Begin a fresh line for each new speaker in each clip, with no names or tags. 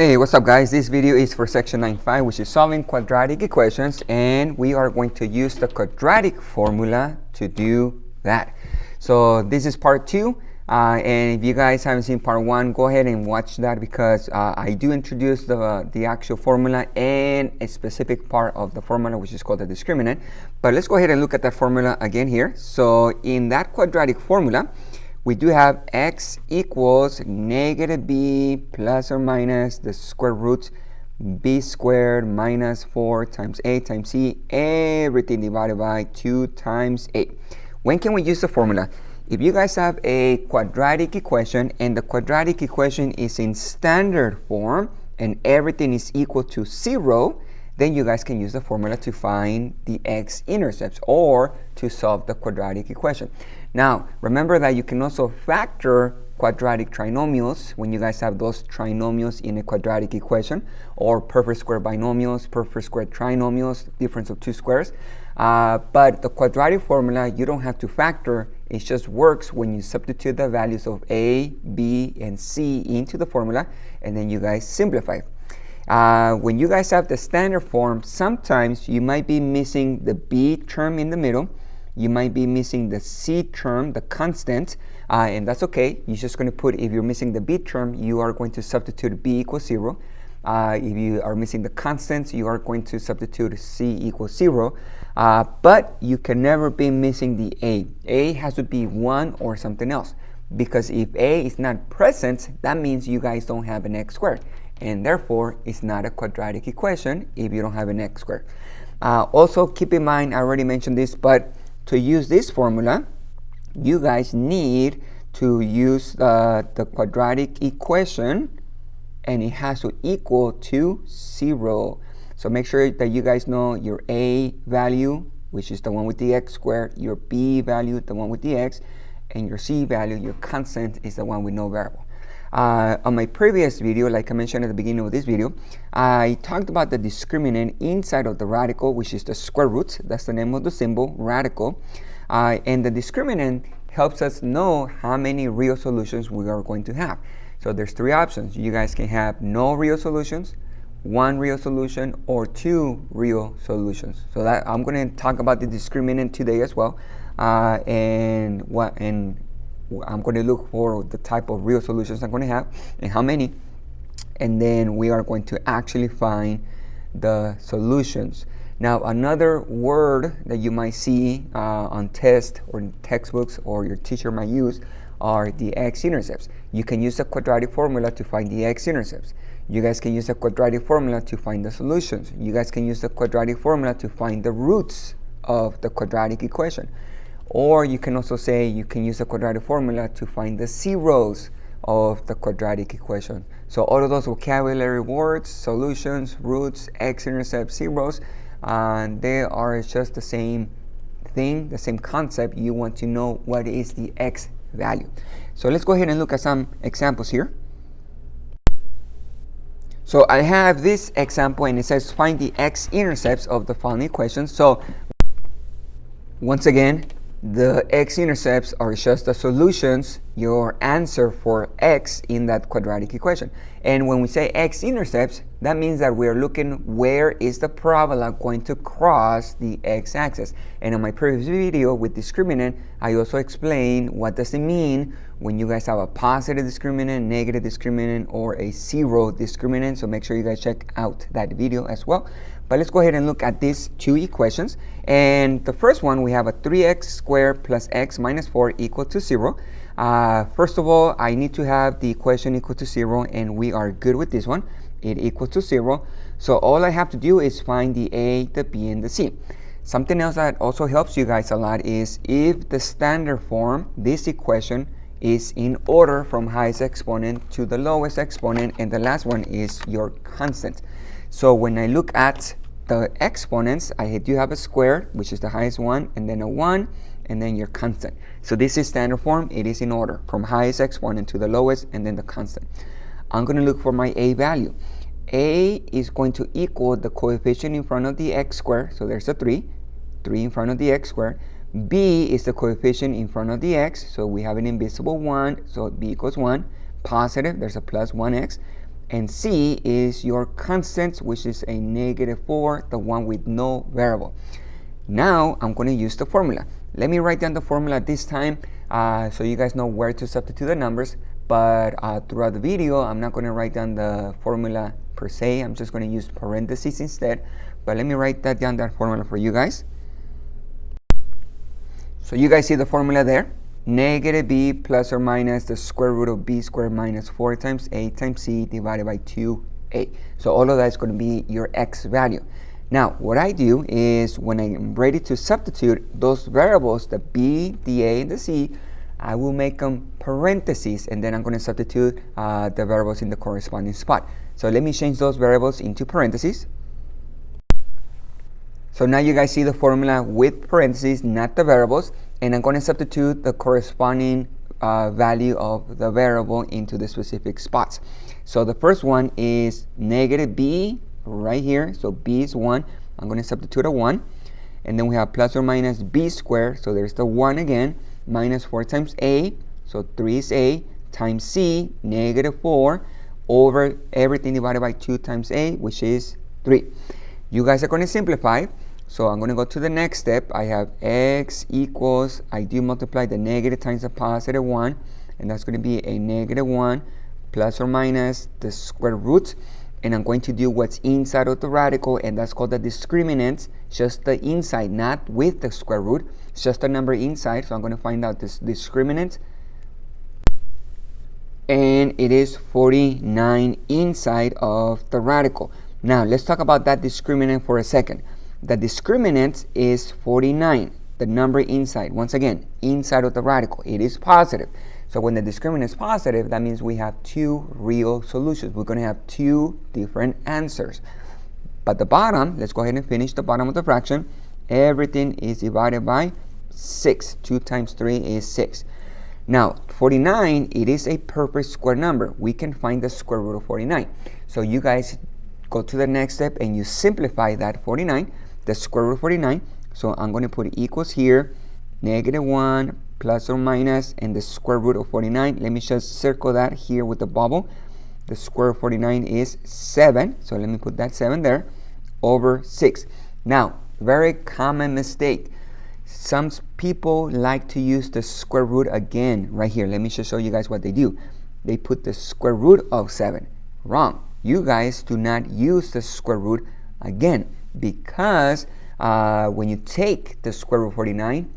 Hey, what's up guys? This video is for section 9.5, which is solving quadratic equations, and we are going to use the quadratic formula to do that. So this is part 2, and if you guys haven't seen part 1, go ahead and watch that because I do introduce the actual formula and a specific part of the formula, which is called the discriminant. But let's go ahead and look at that formula again here. So in that quadratic formula, we do have x equals negative b plus or minus the square root b squared minus 4 times a times c, everything divided by 2 times a. When can we use the formula? If you guys have a quadratic equation and the quadratic equation is in standard form and everything is equal to 0, then you guys can use the formula to find the x-intercepts or to solve the quadratic equation. Now, remember that you can also factor quadratic trinomials when you guys have those trinomials in a quadratic equation, or perfect square binomials, perfect square trinomials, difference of two squares. But the quadratic formula, you don't have to factor. It just works when you substitute the values of a, b, and c into the formula, and then you guys simplify. When you guys have the standard form, sometimes you might be missing the b term in the middle. You might be missing the c term, the constant, and that's okay. You're just going to put, if you're missing the b term, you are going to substitute b equals 0. If you are missing the constants, you are going to substitute c equals 0. But you can never be missing the a. A has to be 1 or something else, because if a is not present, that means you guys don't have an x squared, and therefore it's not a quadratic equation if you don't have an x squared. Also keep in mind, I already mentioned this, but to use this formula, you guys need to use the quadratic equation, and it has to equal to 0. So make sure that you guys know your a value, which is the one with the x squared, your b value, the one with the x, and your c value, your constant, is the one with no variable. On my previous video, like I mentioned at the beginning of this video, I talked about the discriminant inside of the radical, which is the square root. That's the name of the symbol, radical. And the discriminant helps us know how many real solutions we are going to have. So there's 3 options. You guys can have no real solutions, 1 real solution, or 2 real solutions. So that I'm going to talk about the discriminant today as well, and I'm going to look for the type of real solutions I'm going to have and how many, and then we are going to actually find the solutions. Now, another word that you might see on test or in textbooks or your teacher might use are the x-intercepts. You can use the quadratic formula to find the x-intercepts. You guys can use the quadratic formula to find the solutions. You guys can use the quadratic formula to find the roots of the quadratic equation. Or you can also say you can use the quadratic formula to find the zeros of the quadratic equation. So all of those vocabulary words, solutions, roots, x-intercepts, zeros, they are just the same thing, the same concept. You want to know what is the x value. So let's go ahead and look at some examples here. So I have this example, and it says find the x-intercepts of the following equations. So once again, the x-intercepts are just the solutions, your answer for x in that quadratic equation. And when we say x-intercepts, that means that we're looking where is the parabola going to cross the x-axis. And in my previous video with discriminant, I also explained what does it mean when you guys have a positive discriminant, negative discriminant, or a 0 discriminant. So make sure you guys check out that video as well. But let's go ahead and look at these 2 equations. And the first one, we have a 3x squared plus x minus 4 equal to 0. First of all, I need to have the equation equal to 0, and we are good with this one. It equals to 0. So all I have to do is find the a, the b, and the c. Something else that also helps you guys a lot is if the standard form, this equation, is in order from highest exponent to the lowest exponent, and the last one is your constant. So when I look at the exponents, I do have a square, which is the highest one, and then a 1, and then your constant. So this is standard form. It is in order from highest exponent to the lowest, and then the constant. I'm going to look for my a value. A is going to equal the coefficient in front of the x squared, so there's a 3 in front of the x squared. B is the coefficient in front of the x, so we have an invisible 1, so b equals 1. Positive, there's a plus 1x. and C is your constant, which is a -4, the one with no variable. Now I'm going to use the formula. Let me write down the formula this time so you guys know where to substitute the numbers, but throughout the video I'm not going to write down the formula per se. I'm just going to use parentheses instead, but let me write that down, that formula for you guys. So you guys see the formula there. -b plus or minus the square root of b squared minus 4 times a times c divided by 2a. So all of that is going to be your x value. Now what I do is when I'm ready to substitute those variables, the b, the a, and the c, I will make them parentheses, and then I'm going to substitute the variables in the corresponding spot. So let me change those variables into parentheses. So now you guys see the formula with parentheses, not the variables, and I'm going to substitute the corresponding value of the variable into the specific spots. So the first one is -b right here, so b is 1. I'm going to substitute a 1, and then we have plus or minus b squared, so there's the 1 again, minus 4 times a, so 3 is a, times c, -4, over everything divided by 2 times a, which is 3. You guys are going to simplify. So I'm going to go to the next step. I have x equals, I do multiply the negative times the positive 1, and that's going to be a -1 plus or minus the square root. And I'm going to do what's inside of the radical, and that's called the discriminant, just the inside, not with the square root. It's just a number inside. So I'm going to find out this discriminant. And it is 49 inside of the radical. Now let's talk about that discriminant for a second. The discriminant is 49, the number inside. Once again, inside of the radical, it is positive. So when the discriminant is positive, that means we have two real solutions. We're going to have two different answers. But the bottom, let's go ahead and finish the bottom of the fraction. Everything is divided by 6. 2 times 3 is 6. Now, 49, it is a perfect square number. We can find the square root of 49. So you guys go to the next step and you simplify that 49. The square root of 49, so I'm going to put equals here, -1 plus or minus, and the square root of 49. Let me just circle that here with the bubble. The square root of 49 is 7, so let me put that 7 there, over 6. Now, very common mistake. Some people like to use the square root again right here. Let me just show you guys what they do. They put the square root of 7. Wrong. You guys do not use the square root again, because when you take the square root of 49,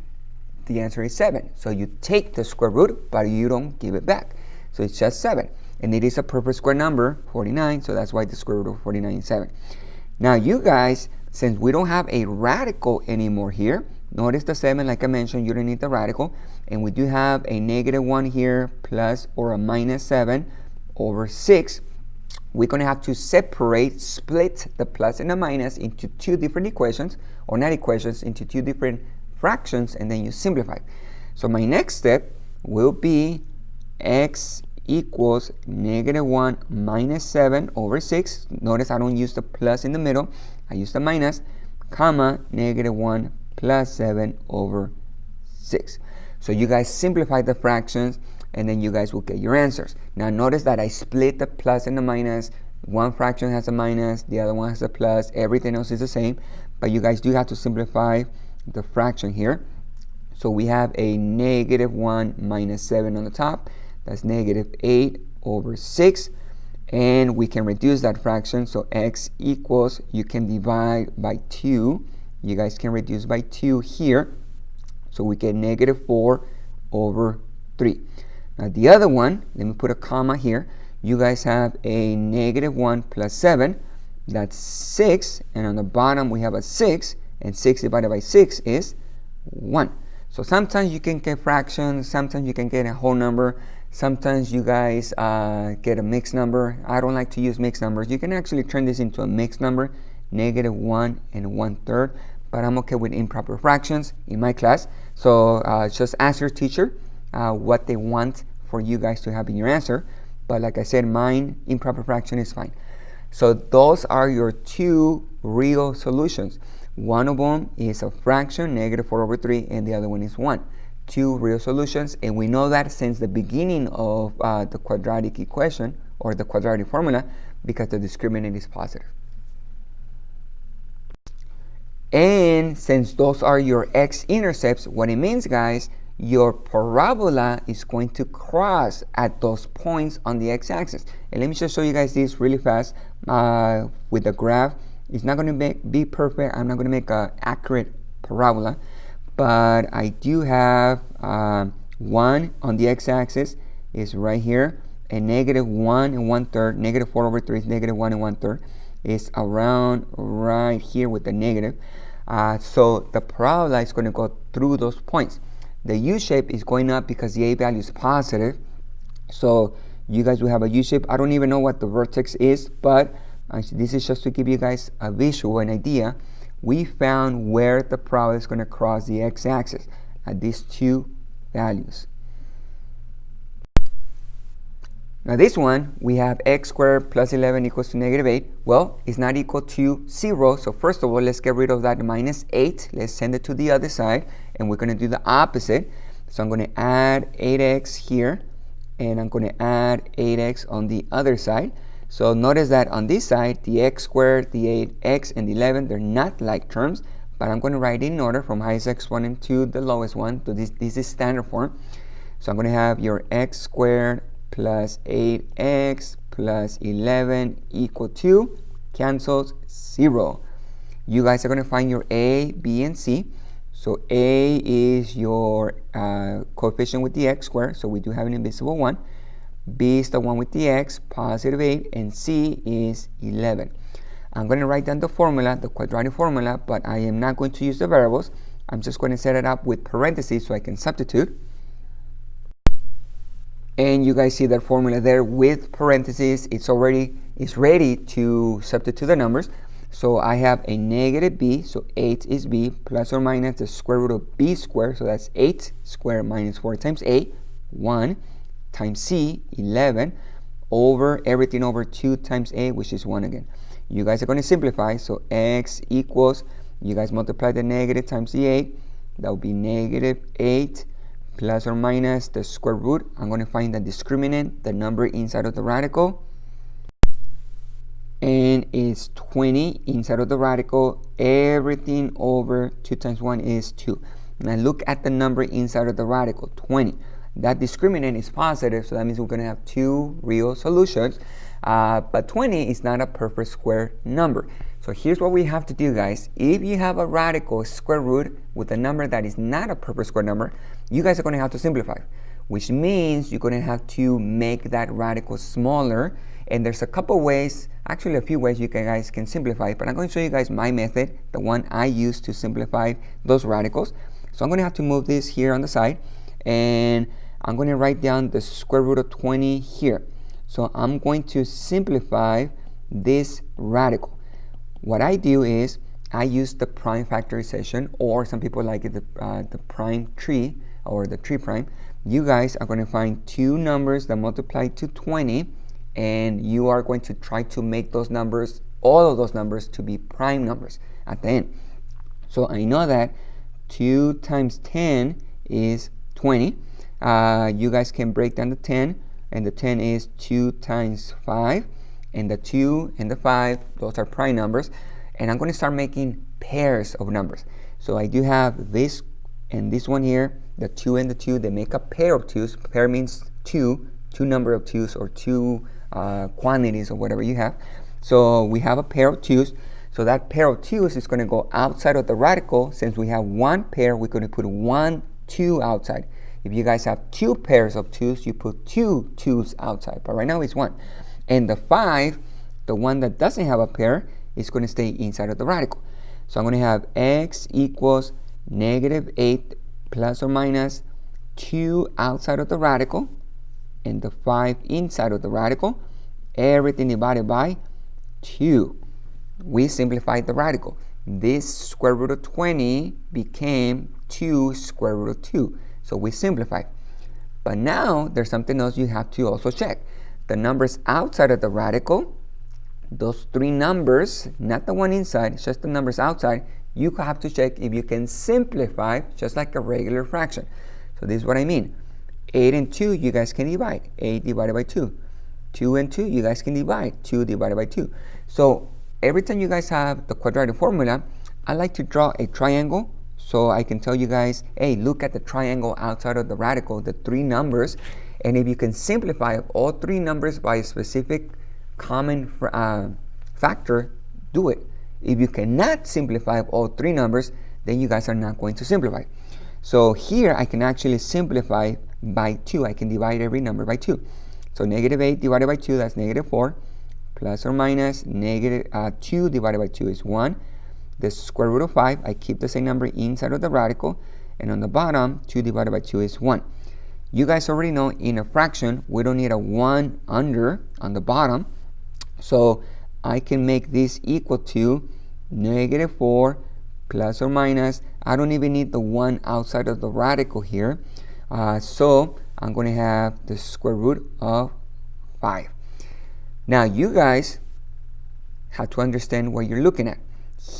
the answer is 7. So you take the square root, but you don't give it back. So it's just 7. And it is a perfect square number, 49, so that's why the square root of 49 is 7. Now you guys, since we don't have a radical anymore here, notice the 7, like I mentioned, you don't need the radical. And we do have a -1 here, plus or a -7 over 6. We're going to have to split the plus and the minus into two different equations, or not equations, into two different fractions, and then you simplify. So my next step will be x equals -1 minus 7 over 6. Notice I don't use the plus in the middle. I use the minus, comma, -1 plus 7 over 6. So you guys simplify the fractions, and then you guys will get your answers. Now notice that I split the plus and the minus. One fraction has a minus, the other one has a plus, everything else is the same, but you guys do have to simplify the fraction here. So we have a -1 minus 7 on the top, that's -8 over 6, and we can reduce that fraction. So x equals, you can divide by 2, you guys can reduce by 2 here, so we get -4 over 3. Now the other one, let me put a comma here. You guys have a -1 plus 7, that's 6, and on the bottom we have a 6, and 6 divided by 6 is 1. So sometimes you can get fractions, sometimes you can get a whole number, sometimes you guys get a mixed number. I don't like to use mixed numbers. You can actually turn this into a mixed number, -1 and 1/3, but I'm okay with improper fractions in my class. So just ask your teacher what they want for you guys to have in your answer. But like I said, mine, improper fraction, is fine. So those are your two real solutions. One of them is a fraction, -4 over 3, and the other one is 1. Two real solutions, and we know that since the beginning of the quadratic equation or the quadratic formula, because the discriminant is positive. And since those are your x-intercepts, what it means, guys, your parabola is going to cross at those points on the x-axis. And let me just show you guys this really fast with the graph. It's not going to be perfect. I'm not going to make an accurate parabola, but I do have 1 on the x-axis is right here, and negative 1 1/3, negative 4 over 3 is negative 1 1/3, is around right here with the negative. So the parabola is going to go through those points. The U-shape is going up because the A value is positive. So you guys will have a U-shape. I don't even know what the vertex is, but this is just to give you guys a visual, an idea. We found where the parabola is going to cross the x-axis at these two values. Now this one, we have x squared plus 11 equals to negative 8. Well, it's not equal to 0. So first of all, let's get rid of that minus 8. Let's send it to the other side. And we're going to do the opposite. So I'm going to add 8x here. And I'm going to add 8x on the other side. So notice that on this side, the x squared, the 8x, and the 11, they're not like terms. But I'm going to write it in order from highest exponent to the lowest one. So this is standard form. So I'm going to have your x squared plus 8x plus 11 equal to, cancels, 0. You guys are going to find your a, b, and c. So a is your coefficient with the x squared, so we do have an invisible 1. B is the one with the x, positive 8, and c is 11. I'm going to write down the formula, the quadratic formula, but I am not going to use the variables. I'm just going to set it up with parentheses so I can substitute. And you guys see that formula there with parentheses. It's ready to substitute the numbers. So I have a negative b, so 8 is b, plus or minus the square root of b squared, so that's 8 squared minus 4 times a, 1, times c, 11, over everything over 2 times a, which is 1 again. You guys are going to simplify, so x equals, you guys multiply the negative times the 8, that will be negative 8 plus or minus the square root. I'm going to find the discriminant, the number inside of the radical, and it's 20 inside of the radical. Everything over 2 times 1 is 2. Now look at the number inside of the radical, 20. That discriminant is positive, so that means we're going to have 2 real solutions. But 20 is not a perfect square number. So here's what we have to do, guys. If you have a radical square root with a number that is not a perfect square number, you guys are going to have to simplify, which means you're going to have to make that radical smaller. And there's a couple ways, actually a few ways you guys can simplify, but I'm going to show you guys my method, the one I use to simplify those radicals. So I'm going to have to move this here on the side, and I'm going to write down the square root of 20 here. So I'm going to simplify this radical. What I do is I use the prime factorization, or some people like it the prime tree, or the tree prime. You guys are going to find two numbers that multiply to 20, and you are going to try to make those numbers, all of those numbers, to be prime numbers at the end. So I know that 2 times 10 is 20. You guys can break down the 10, and the 10 is 2 times 5, and the 2 and the 5, those are prime numbers. And I'm going to start making pairs of numbers. So I do have this and this one here, the 2 and the 2, they make a pair of 2s. Pair means two number of 2s, or 2 quantities, or whatever you have. So we have a pair of 2s. So that pair of 2s is going to go outside of the radical. Since we have one pair, we're going to put 1, 2 outside. If you guys have 2 pairs of 2s, you put 2 2s outside. But right now it's 1. And the 5, the one that doesn't have a pair, is going to stay inside of the radical. So I'm going to have x equals negative 8 plus or minus 2 outside of the radical, and the 5 inside of the radical. Everything divided by 2. We simplified the radical. This square root of 20 became 2 square root of 2. So we simplified. But now there's something else you have to also check. The numbers outside of the radical, those 3 numbers, not the one inside, just the numbers outside, you have to check if you can simplify just like a regular fraction. So this is what I mean. 8 and 2, you guys can divide. 8 divided by 2. 2 and 2, you guys can divide. 2 divided by 2. So every time you guys have the quadratic formula, I like to draw a triangle so I can tell you guys, hey, look at the triangle outside of the radical, the 3 numbers. And if you can simplify all 3 numbers by a specific common factor, do it. If you cannot simplify all 3 numbers, then you guys are not going to simplify. So here I can actually simplify by 2. I can divide every number by 2. So negative 8 divided by 2, that's negative 4. Plus or minus negative 2 divided by 2 is 1. The square root of 5, I keep the same number inside of the radical. And on the bottom, 2 divided by 2 is 1. You guys already know in a fraction, we don't need a 1 under on the bottom. So I can make this equal to negative 4 plus or minus. I don't even need the 1 outside of the radical here. So I'm going to have the square root of 5. Now you guys have to understand what you're looking at.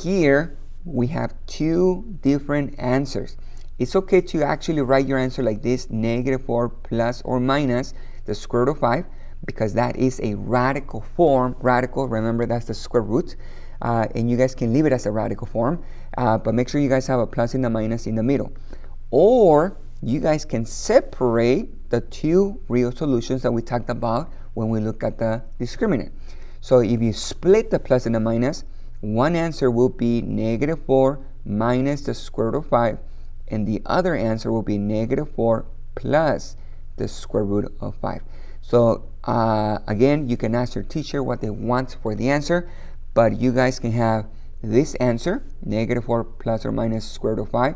Here we have 2 different answers. It's okay to actually write your answer like this, negative 4 plus or minus the square root of 5, because that is a radical form. Radical, remember, that's the square root. And you guys can leave it as a radical form, but make sure you guys have a plus and a minus in the middle. Or you guys can separate the 2 real solutions that we talked about when we look at the discriminant. So if you split the plus and the minus, one answer will be negative 4 minus the square root of 5, and the other answer will be negative 4 plus the square root of 5. So again, you can ask your teacher what they want for the answer, but you guys can have this answer, negative 4 plus or minus square root of 5,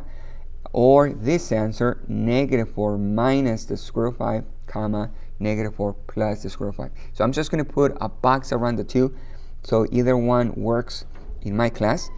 or this answer, negative 4 minus the square root of 5, comma, negative 4 plus the square root of 5. So I'm just going to put a box around the 2, so either one works in my class.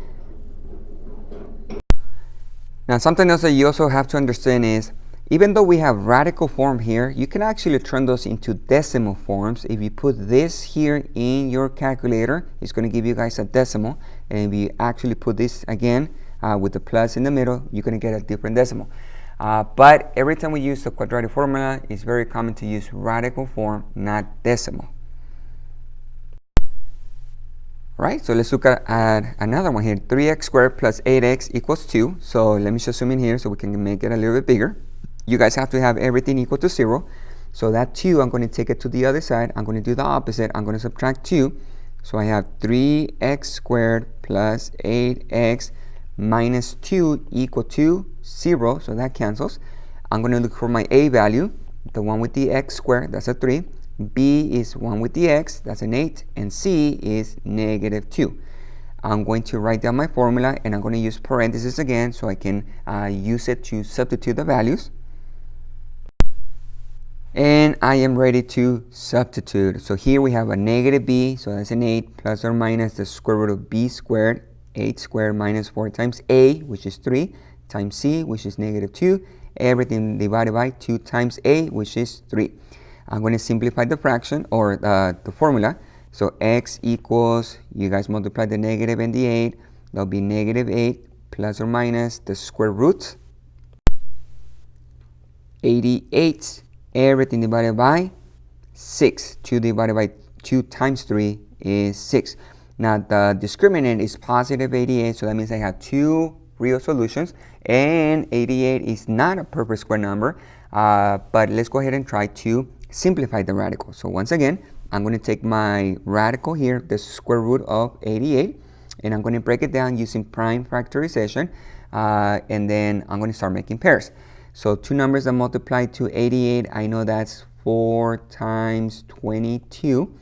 Now something else that you also have to understand is, even though we have radical form here, you can actually turn those into decimal forms. If you put this here in your calculator, it's going to give you guys a decimal. And if you actually put this again with the plus in the middle, you're going to get a different decimal. But every time we use the quadratic formula, it's very common to use radical form, not decimal. Right, so let's look at another one here. 3x squared plus 8x equals 2. So let me just zoom in here so we can make it a little bit bigger. You guys have to have everything equal to 0. So that 2, I'm going to take it to the other side. I'm going to do the opposite. I'm going to subtract 2. So I have 3x squared plus 8x minus 2 equal to 0. So that cancels. I'm going to look for my a value, the one with the x squared, that's a 3. B is 1 with the x, that's an 8. And C is negative 2. I'm going to write down my formula, and I'm going to use parentheses again so I can use it to substitute the values. And I am ready to substitute. So here we have a negative b, so that's an 8, plus or minus the square root of b squared, 8 squared minus 4 times a, which is 3, times c, which is negative 2, everything divided by 2 times a, which is 3. I'm going to simplify the fraction, or the formula. So x equals, you guys multiply the negative and the 8, that'll be negative 8 plus or minus the square root, 88, everything divided by 6. 2 divided by 2 times 3 is 6. Now the discriminant is positive 88, so that means I have 2 real solutions, and 88 is not a perfect square number, but let's go ahead and try to simplify the radical. So once again, I'm going to take my radical here, the square root of 88, and I'm going to break it down using prime factorization, and then I'm going to start making pairs. So 2 numbers that multiply to 88, I know that's 4 times 22.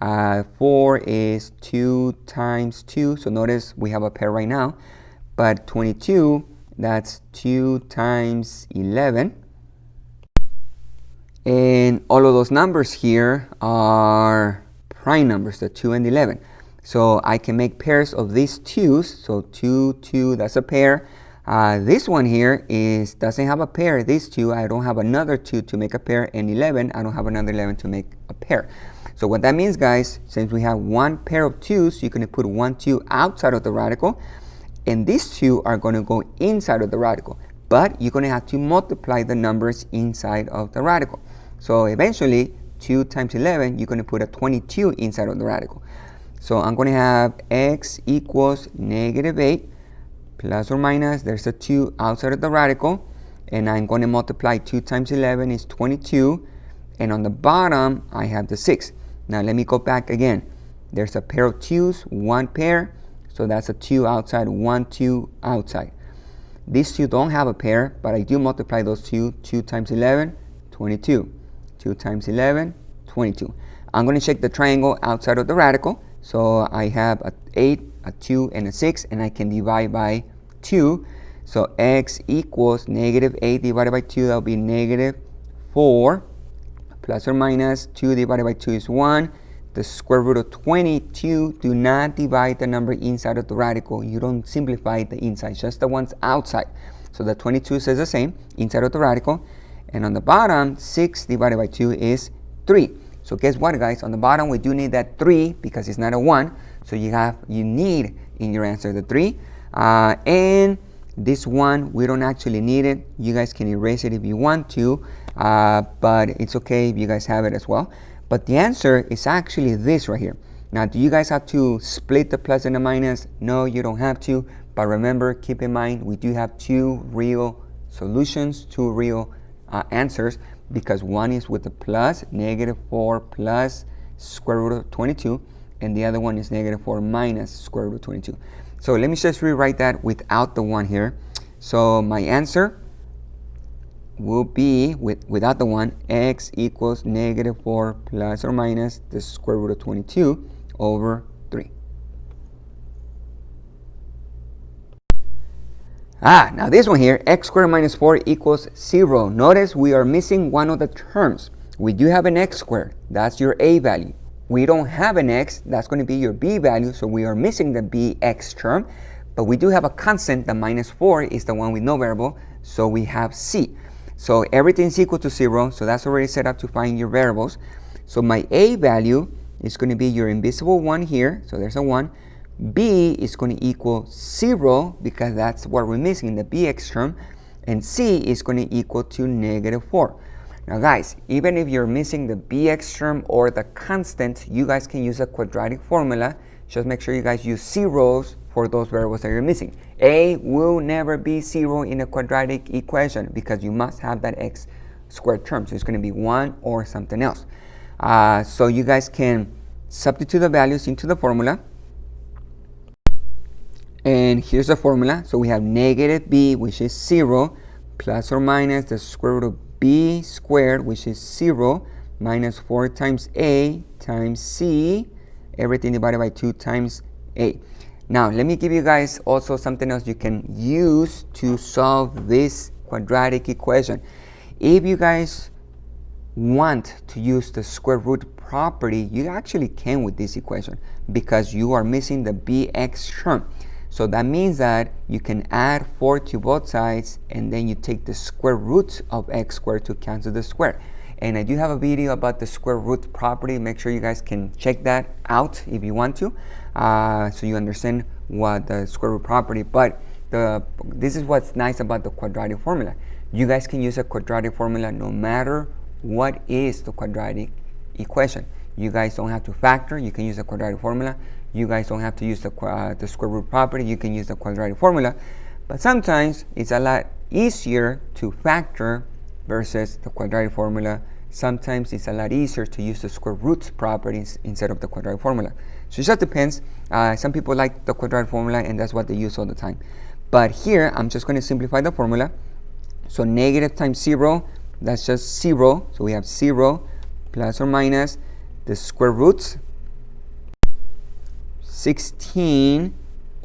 4 is 2 times 2, so notice we have a pair right now. But 22, that's 2 times 11. And all of those numbers here are prime numbers, the 2 and 11. So I can make pairs of these 2's. So 2, 2, that's a pair. This one here doesn't have a pair. These 2, I don't have another 2 to make a pair. And 11, I don't have another 11 to make a pair. So what that means, guys, since we have one pair of 2's, you can put 1, 2 outside of the radical. And these 2 are going to go inside of the radical. But you're going to have to multiply the numbers inside of the radical. So eventually, 2 times 11, you're going to put a 22 inside of the radical. So I'm going to have x equals negative 8 plus or minus, there's a 2 outside of the radical, and I'm going to multiply 2 times 11 is 22, and on the bottom I have the 6. Now let me go back again. There's a pair of 2's, one pair, so that's a 2 outside, 1 2 outside. These two don't have a pair, but I do multiply those two. 2 times 11, 22. 2 times 11, 22. I'm going to check the triangle outside of the radical. So I have a 8, a 2, and a 6, and I can divide by 2. So x equals negative 8 divided by 2, that will be negative 4, plus or minus 2 divided by 2 is 1. The square root of 22, do not divide the number inside of the radical. You don't simplify the inside, just the ones outside. So the 22 says the same, inside of the radical. And on the bottom, 6 divided by 2 is 3. So guess what, guys? On the bottom, we do need that 3 because it's not a 1. So you need in your answer the 3. And this 1, we don't actually need it. You guys can erase it if you want to, but it's okay if you guys have it as well. But the answer is actually this right here. Now, do you guys have to split the plus and the minus? No, you don't have to. But remember, keep in mind, we do have 2 real solutions, 2 real answers, because one is with the plus, negative 4 plus square root of 22, and the other one is negative 4 minus square root of 22. So let me just rewrite that without the 1 here. So my answer will be, without the 1, x equals negative 4 plus or minus the square root of 22 over 3. Now this one here, x squared minus 4 equals 0. Notice we are missing one of the terms. We do have an x squared, that's your a value. We don't have an x, that's going to be your b value, so we are missing the bx term. But we do have a constant, the minus 4 is the one with no variable, so we have c. So everything's equal to 0, so that's already set up to find your variables. So my a value is going to be your invisible 1 here, so there's a 1. B is going to equal 0 because that's what we're missing, the bx term, and c is going to equal to negative 4. Now guys, even if you're missing the bx term or the constant, you guys can use a quadratic formula. Just make sure you guys use zeros for those variables that you're missing. A will never be 0 in a quadratic equation because you must have that x squared term, so it's going to be 1 or something else. So you guys can substitute the values into the formula. And here's the formula. So we have negative b, which is 0, plus or minus the square root of b squared, which is 0, minus 4 times a times c, everything divided by 2 times a. Now, let me give you guys also something else you can use to solve this quadratic equation. If you guys want to use the square root property, you actually can with this equation because you are missing the bx term. So that means that you can add 4 to both sides, and then you take the square root of x squared to cancel the square. And I do have a video about the square root property. Make sure you guys can check that out if you want to, so you understand what the square root property. But this is what's nice about the quadratic formula. You guys can use a quadratic formula no matter what is the quadratic equation. You guys don't have to factor. You can use the quadratic formula. You guys don't have to use the square root property. You can use the quadratic formula. But sometimes it's a lot easier to factor versus the quadratic formula. Sometimes it's a lot easier to use the square root properties instead of the quadratic formula. So it just depends. Some people like the quadratic formula and that's what they use all the time. But here I'm just going to simplify the formula. So negative times 0, that's just 0. So we have 0 plus or minus the square roots 16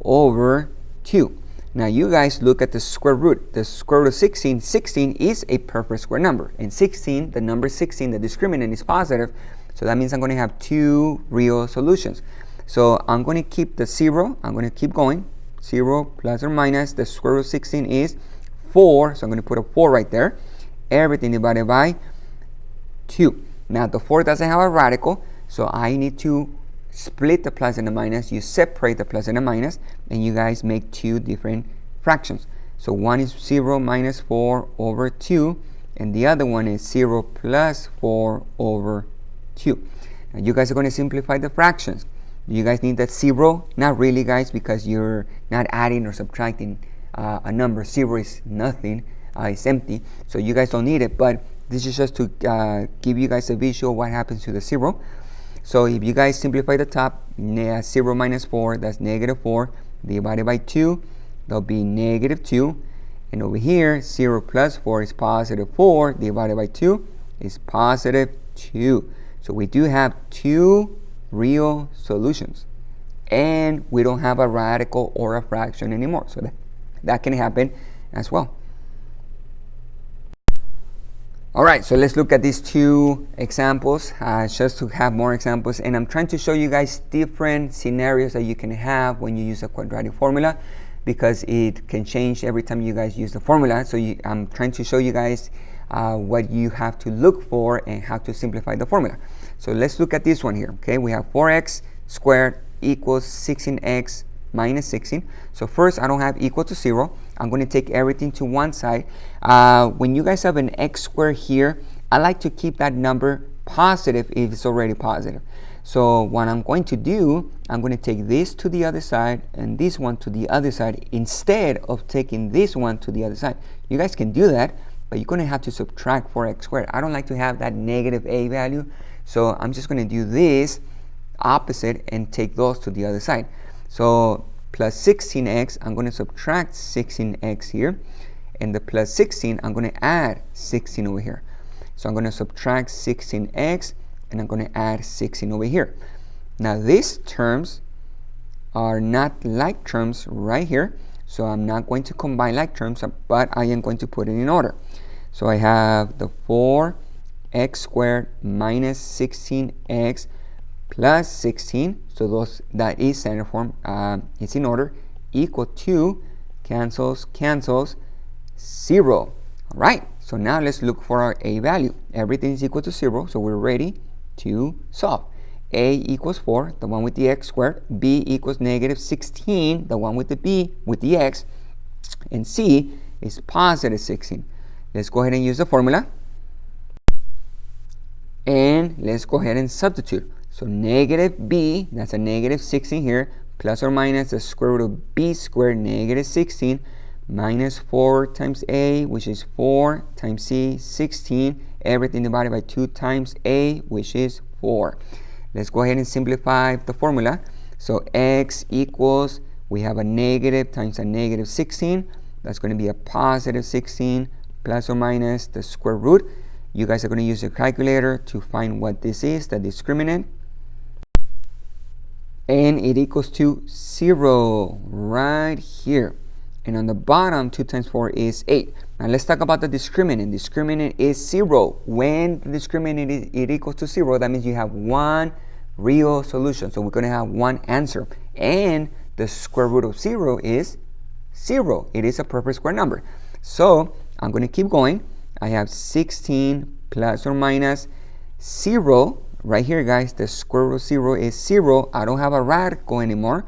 over 2. Now you guys look at the square root. The square root of 16, 16 is a perfect square number. And 16, the number 16, the discriminant is positive. So that means I'm going to have 2 real solutions. So I'm going to keep the 0. I'm going to keep going. 0 plus or minus the square root of 16 is 4. So I'm going to put a 4 right there. Everything divided by 2. Now the 4 doesn't have a radical. So I need to split the plus and the minus. You separate the plus and the minus, and you guys make 2 different fractions. So one is 0 minus 4 over 2, and the other one is 0 plus 4 over 2. Now you guys are going to simplify the fractions. You guys need that 0? Not really, guys, because you're not adding or subtracting a number. 0 is nothing, it's empty, so you guys don't need it, but this is just to give you guys a visual what happens to the 0. So if you guys simplify the top, 0 minus 4, that's negative 4, divided by 2, that'll be negative 2. And over here, 0 plus 4 is positive 4, divided by 2 is positive 2. So we do have 2 real solutions. And we don't have a radical or a fraction anymore. So that can happen as well. Alright, so let's look at these 2 examples, just to have more examples. And I'm trying to show you guys different scenarios that you can have when you use a quadratic formula, because it can change every time you guys use the formula. So I'm trying to show you guys what you have to look for and how to simplify the formula. So let's look at this one here. Okay, we have 4x squared equals 16x minus 16. So first, I don't have equal to 0. I'm going to take everything to one side. When you guys have an x squared here, I like to keep that number positive if it's already positive. So what I'm going to do, I'm going to take this to the other side and this one to the other side instead of taking this one to the other side. You guys can do that, but you're going to have to subtract 4x squared. I don't like to have that negative a value, so I'm just going to do this opposite and take those to the other side. So plus 16x, I'm going to subtract 16x here, and the plus 16, I'm going to add 16 over here. So I'm going to subtract 16x, and I'm going to add 16 over here. Now these terms are not like terms right here, so I'm not going to combine like terms, but I am going to put it in order. So I have the 4x squared minus 16x plus 16, so that is standard form, it's in order, equal to, cancels, 0. All right, so now let's look for our a value. Everything is equal to 0, so we're ready to solve. A equals 4, the one with the x squared. B equals negative 16, the one with the b with the x. And C is positive 16. Let's go ahead and use the formula. And let's go ahead and substitute. So negative b, that's a negative 16 here, plus or minus the square root of b squared, negative 16, minus 4 times a, which is 4, times c, 16, everything divided by 2 times a, which is 4. Let's go ahead and simplify the formula. So x equals, we have a negative times a negative 16, that's going to be a positive 16, plus or minus the square root. You guys are going to use your calculator to find what this is, the discriminant. And it equals to 0 right here. And on the bottom, 2 times 4 is 8. Now let's talk about the discriminant. Discriminant is 0. When the discriminant is equals to 0, that means you have one real solution. So we're going to have one answer. And the square root of 0 is 0. It is a perfect square number. So I'm going to keep going. I have 16 plus or minus 0. Right here, guys, the square root of 0 is 0. I don't have a radical anymore.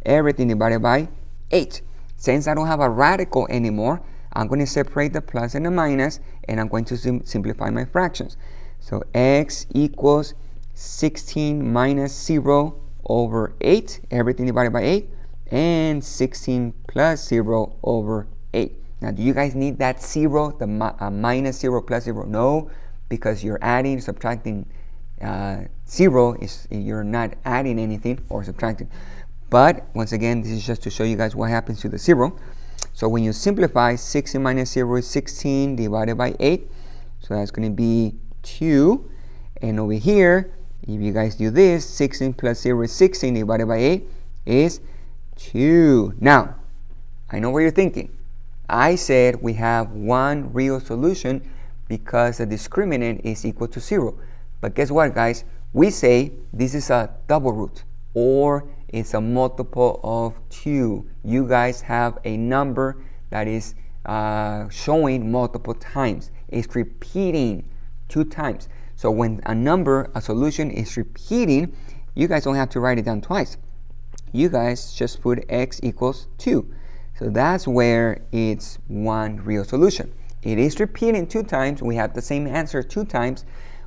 Everything divided by 8. Since I don't have a radical anymore, I'm going to separate the plus and the minus, and I'm going to simplify my fractions. So x equals 16 minus 0 over 8, everything divided by 8, and 16 plus 0 over 8. Now, do you guys need that 0, the minus 0 plus 0? No, because you're adding, subtracting. 0 is you're not adding anything or subtracting. But once again, this is just to show you guys what happens to the 0. So when you simplify, 16 minus 0 is 16 divided by 8. So that's going to be 2. And over here, if you guys do this, 16 plus 0 is 16 divided by 8 is 2. Now, I know what you're thinking. I said we have one real solution because the discriminant is equal to 0. But guess what, guys? We say this is a double root, or it's a multiple of 2. You guys have a number that is showing multiple times. It's repeating 2 times. So when a solution is repeating, you guys don't have to write it down twice. You guys just put x equals 2. So that's where it's one real solution. It is repeating 2 times. We have the same answer 2 times.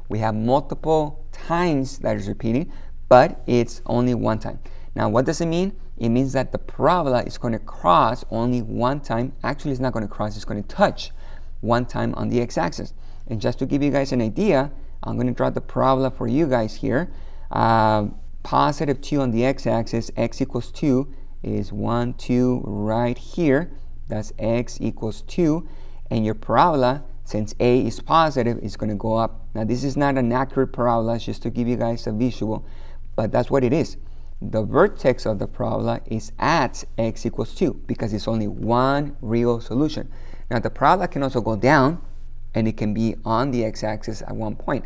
We have multiple times that is repeating, but it's only one time. Now, what does it mean? It means that the parabola is going to cross only one time. Actually, it's not going to cross, it's going to touch one time on the x-axis. And just to give you guys an idea, I'm going to draw the parabola for you guys here. Positive 2 on the x-axis, x equals 2 is 1, 2 right here. That's x equals 2. And your parabola, since a is positive, is going to go up. Now, this is not an accurate parabola, just to give you guys a visual, but that's what it is. The vertex of the parabola is at x equals 2 because it's only one real solution. Now, the parabola can also go down, and it can be on the x-axis at one point,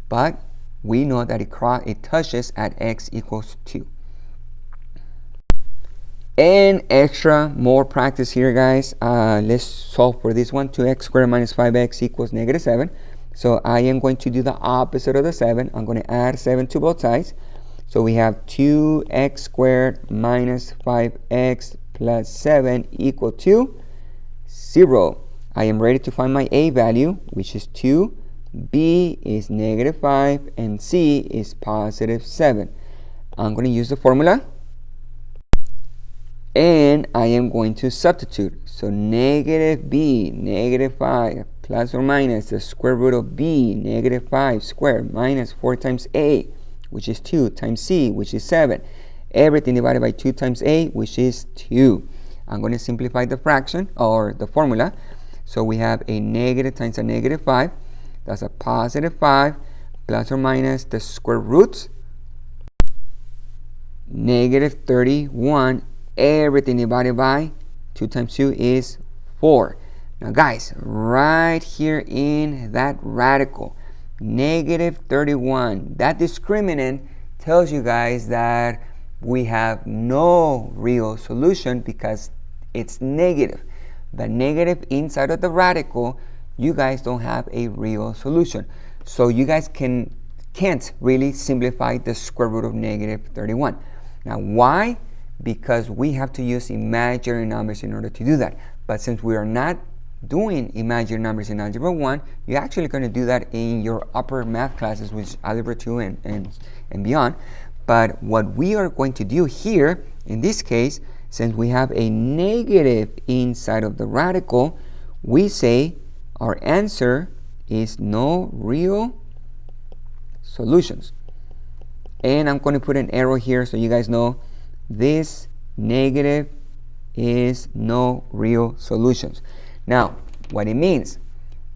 but we know that it touches at x equals 2. And more practice here, guys. Let's solve for this one. 2x squared minus 5x equals negative 7. So I am going to do the opposite of the 7. I'm going to add 7 to both sides. So we have 2x squared minus 5x plus 7 equal to 0. I am ready to find my a value, which is 2. B is negative 5. And C is positive 7. I'm going to use the formula. And I am going to substitute. So negative b, negative 5, plus or minus the square root of b, negative 5 squared, minus 4 times a, which is 2, times c, which is 7. Everything divided by 2 times a, which is 2. I'm going to simplify the fraction, or the formula. So we have a negative times a negative 5. That's a positive 5, plus or minus the square root, negative 31. Everything divided by 2 times 2 is 4. Now, guys, right here in that radical, negative 31, that discriminant tells you guys that we have no real solution because it's negative. The negative inside of the radical, you guys don't have a real solution. So you guys can't really simplify the square root of negative 31. Now, why? Because we have to use imaginary numbers in order to do that. But since we are not doing imaginary numbers in Algebra 1, you're actually going to do that in your upper math classes, which is Algebra 2 and beyond. But what we are going to do here, in this case, since we have a negative inside of the radical, we say our answer is no real solutions. And I'm going to put an arrow here so you guys know this negative is no real solutions. Now, what it means,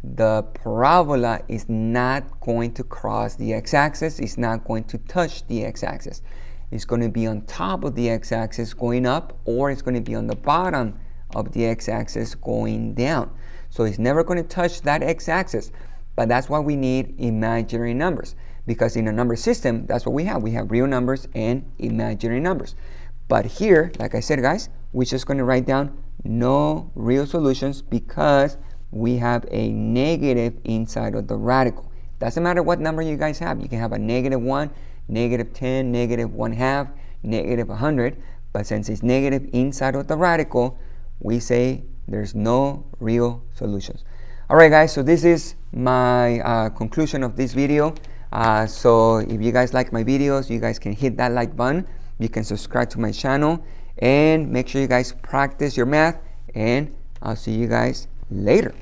the parabola is not going to cross the x-axis. It's not going to touch the x-axis. It's going to be on top of the x-axis going up, or it's going to be on the bottom of the x-axis going down. So it's never going to touch that x-axis. But that's why we need imaginary numbers, because in a number system, that's what we have. We have real numbers and imaginary numbers. But here, like I said, guys, we're just going to write down no real solutions because we have a negative inside of the radical. Doesn't matter what number you guys have. You can have a negative 1, negative 10, negative 1/2, negative 100. But since it's negative inside of the radical, we say there's no real solutions. All right, guys, so this is my conclusion of this video. So if you guys like my videos, you guys can hit that like button. You can subscribe to my channel and make sure you guys practice your math, and I'll see you guys later.